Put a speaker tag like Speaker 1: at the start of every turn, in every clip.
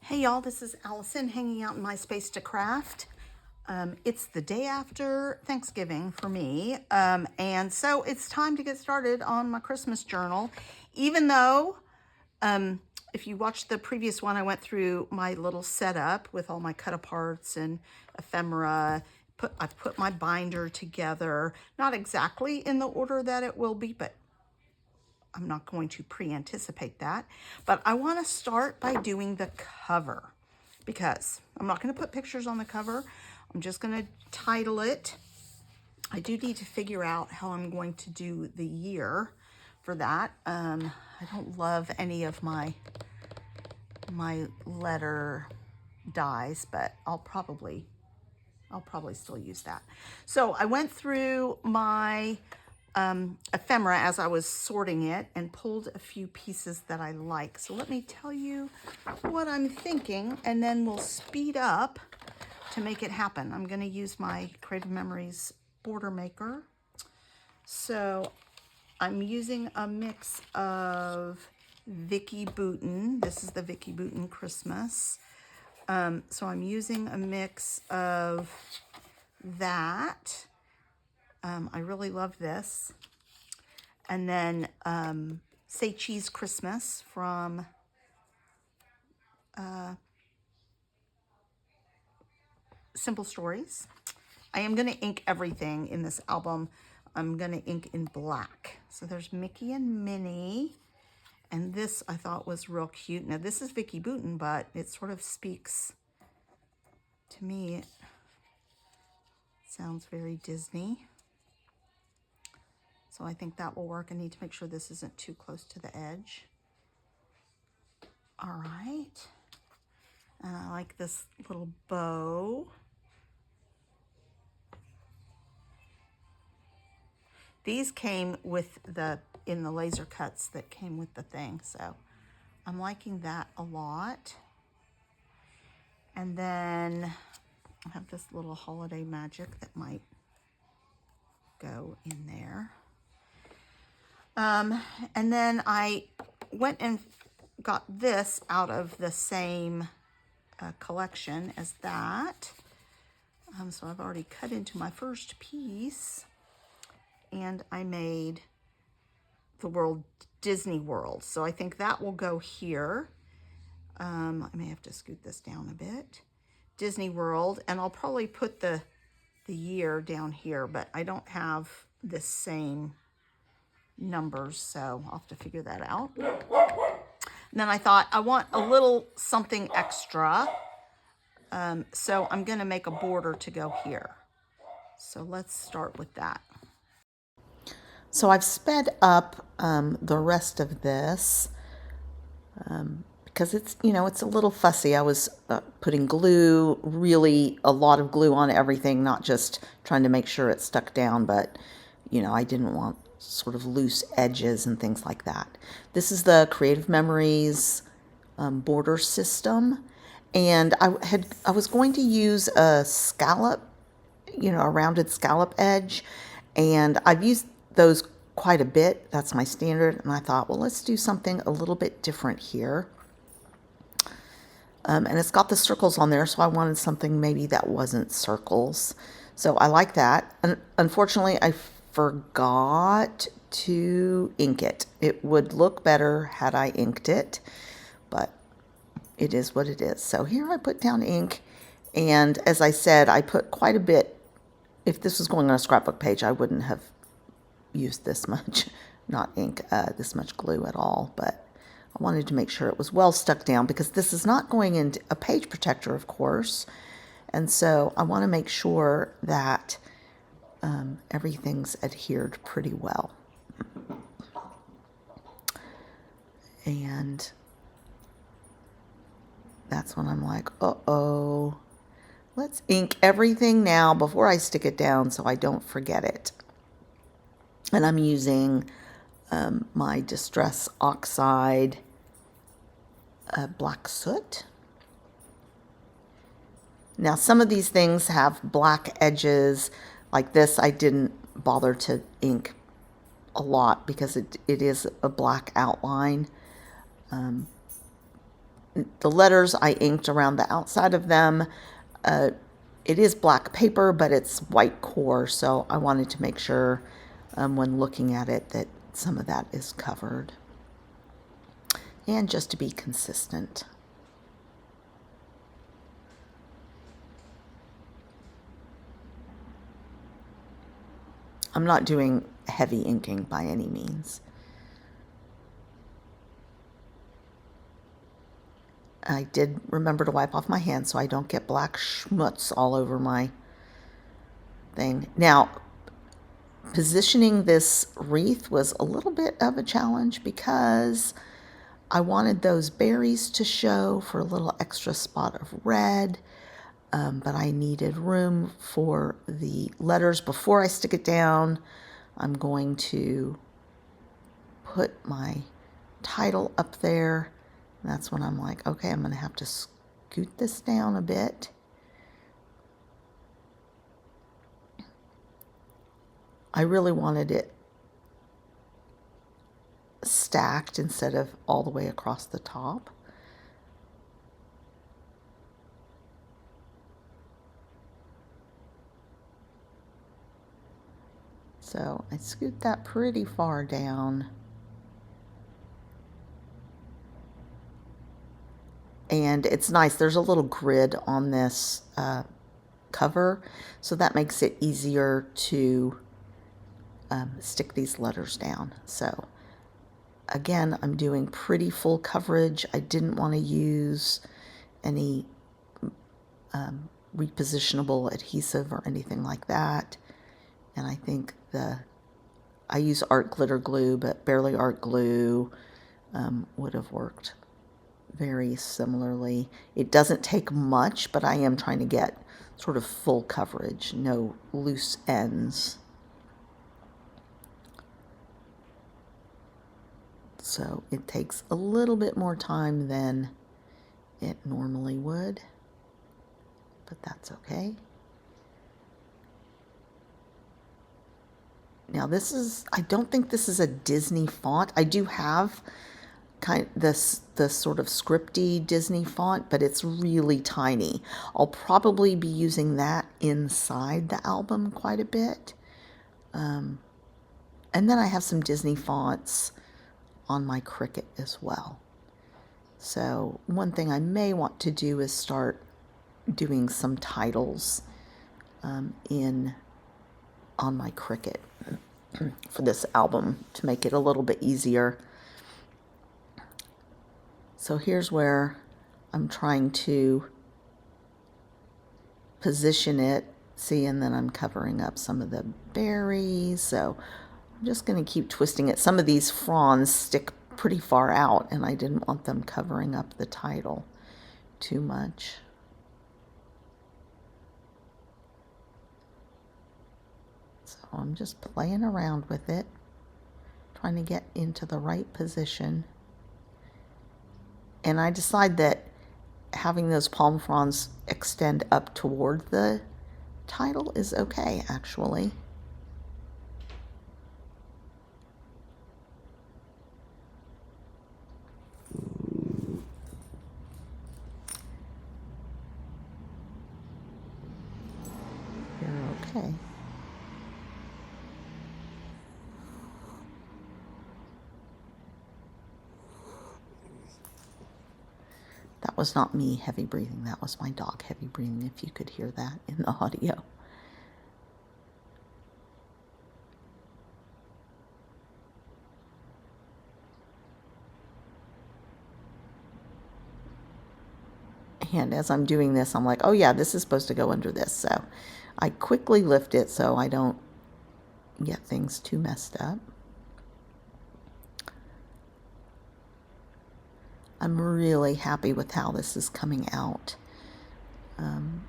Speaker 1: Hey y'all, this is Allison hanging out in my space to craft. It's the day after Thanksgiving for me, and so it's time to get started on my Christmas journal. Even though, if you watched the previous one, I went through my little setup with all my cut aparts and ephemera. I've put my binder together, not exactly in the order that it will be, but I'm not going to pre-anticipate that. But I want to start by doing the cover, because I'm not going to put pictures on the cover. I'm just going to title it. I do need to figure out how I'm going to do the year for that. I don't love any of my letter dies, but I'll probably still use that. So I went through my ephemera as I was sorting it and pulled a few pieces that I like. So let me tell you what I'm thinking, and then we'll speed up to make it happen. I'm going to use my Creative Memories border maker. So I'm using a mix of Vicki Boutin. This is the Vicki Boutin Christmas. So I'm using a mix of that. I really love this. And then Say Cheese Christmas from Simple Stories. I am going to ink everything in this album. I'm going to ink in black. So there's Mickey and Minnie. And this I thought was real cute. Now this is Vicki Boutin, but it sort of speaks to me. It sounds very Disney. So I think that will work. I need to make sure this isn't too close to the edge. All right. And I like this little bow. These came with in the laser cuts that came with the thing. So I'm liking that a lot. And then I have this little holiday magic that might go in there. And then I went and got this out of the same collection as that. So I've already cut into my first piece, and I made the world Disney World. So I think that will go here. I may have to scoot this down a bit. Disney World, and I'll probably put the year down here, but I don't have the same numbers, so I'll have to figure that out. And then I thought I want a little something extra, so I'm going to make a border to go here. So let's start with that. So I've sped up the rest of this because it's a little fussy. I was putting glue, really a lot of glue on everything, not just trying to make sure it stuck down, but I didn't want sort of loose edges and things like that. This is the Creative Memories border system, and I was going to use a scallop, a rounded scallop edge, and I've used those quite a bit. That's my standard, and I thought, well, let's do something a little bit different here. And it's got the circles on there, so I wanted something maybe that wasn't circles. So I like that. And unfortunately, I forgot to ink it. It would look better had I inked it, but it is what it is. So here I put down ink, and as I said, I put quite a bit. If this was going on a scrapbook page, I wouldn't have used this much, not ink, this much glue at all, but I wanted to make sure it was well stuck down because this is not going into a page protector, of course, and so I want to make sure that everything's adhered pretty well. And that's when I'm like, uh-oh, let's ink everything now before I stick it down so I don't forget it. And I'm using my Distress Oxide black soot. Now, some of these things have black edges. Like this, I didn't bother to ink a lot because it is a black outline. the letters I inked around the outside of them. It is black paper, but it's white core, so I wanted to make sure when looking at it that some of that is covered. And just to be consistent. I'm not doing heavy inking by any means. I did remember to wipe off my hands so I don't get black schmutz all over my thing. Now, positioning this wreath was a little bit of a challenge because I wanted those berries to show for a little extra spot of red, but I needed room for the letters. Before I stick it down, I'm going to put my title up there. And that's when I'm like, okay, I'm going to have to scoot this down a bit. I really wanted it stacked instead of all the way across the top. So I scoot that pretty far down. And it's nice, there's a little grid on this cover, so that makes it easier to stick these letters down. So again, I'm doing pretty full coverage. I didn't want to use any repositionable adhesive or anything like that. And I think I use art glitter glue, but barely art glue would have worked very similarly. It doesn't take much, but I am trying to get sort of full coverage, no loose ends. So it takes a little bit more time than it normally would, but that's okay. Now this is, I don't think this is a Disney font. I do have the sort of scripty Disney font, but it's really tiny. I'll probably be using that inside the album quite a bit. And then I have some Disney fonts on my Cricut as well. So one thing I may want to do is start doing some titles on my Cricut for this album to make it a little bit easier. So here's where I'm trying to position it. See, and then I'm covering up some of the berries. So I'm just going to keep twisting it. Some of these fronds stick pretty far out, and I didn't want them covering up the title too much. So I'm just playing around with it, trying to get into the right position. And I decide that having those palm fronds extend up toward the title is okay, actually. You're okay. That was not me heavy breathing. That was my dog heavy breathing, if you could hear that in the audio. And as I'm doing this, I'm like, oh yeah, this is supposed to go under this. So I quickly lift it so I don't get things too messed up. I'm really happy with how this is coming out. I'm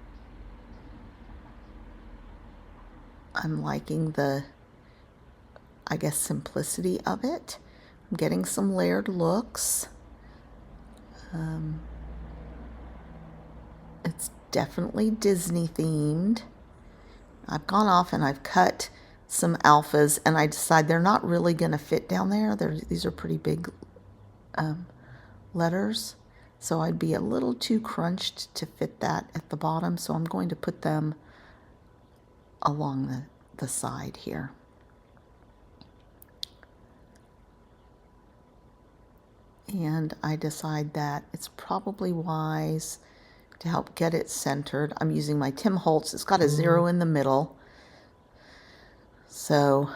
Speaker 1: liking the, I guess, simplicity of it. I'm getting some layered looks. It's definitely Disney themed. I've gone off and I've cut some alphas, and I decide they're not really going to fit down there. These are pretty big letters. So I'd be a little too crunched to fit that at the bottom. So I'm going to put them along the side here. And I decide that it's probably wise to help get it centered. I'm using my Tim Holtz. It's got a 0 in the middle. So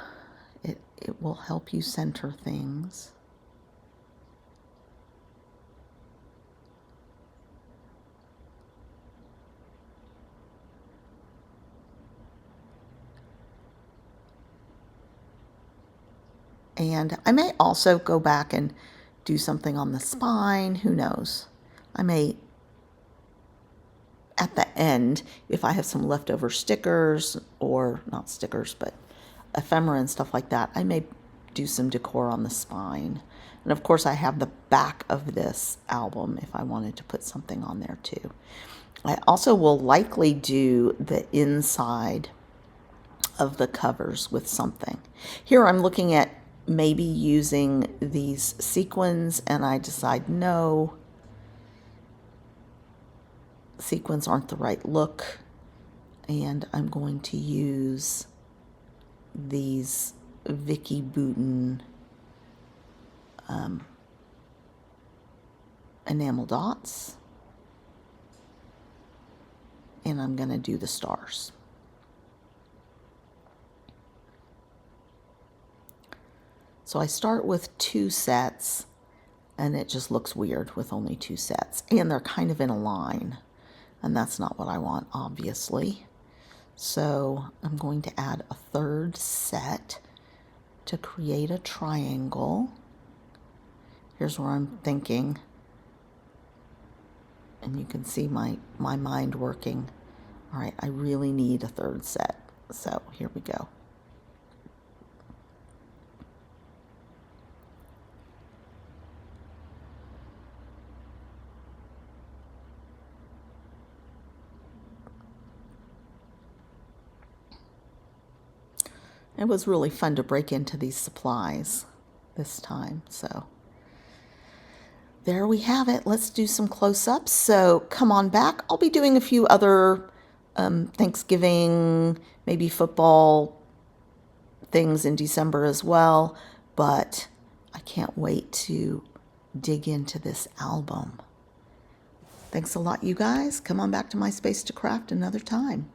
Speaker 1: it will help you center things. And I may also go back and do something on the spine. Who knows? I may, at the end, if I have some leftover stickers, or not stickers, but ephemera and stuff like that, I may do some decor on the spine. And of course, I have the back of this album if I wanted to put something on there too. I also will likely do the inside of the covers with something. Here I'm looking at maybe using these sequins, and I decide no, sequins aren't the right look, and I'm going to use these Vicki Boutin enamel dots, and I'm going to do the stars. So I start with 2 sets, and it just looks weird with only 2 sets. And they're kind of in a line, and that's not what I want, obviously. So I'm going to add a 3rd set to create a triangle. Here's where I'm thinking, and you can see my mind working. All right, I really need a 3rd set. So here we go. It was really fun to break into these supplies this time. So there we have it. Let's do some close-ups. So come on back. I'll be doing a few other Thanksgiving, maybe football things in December as well. But I can't wait to dig into this album. Thanks a lot, you guys. Come on back to my Space to Craft another time.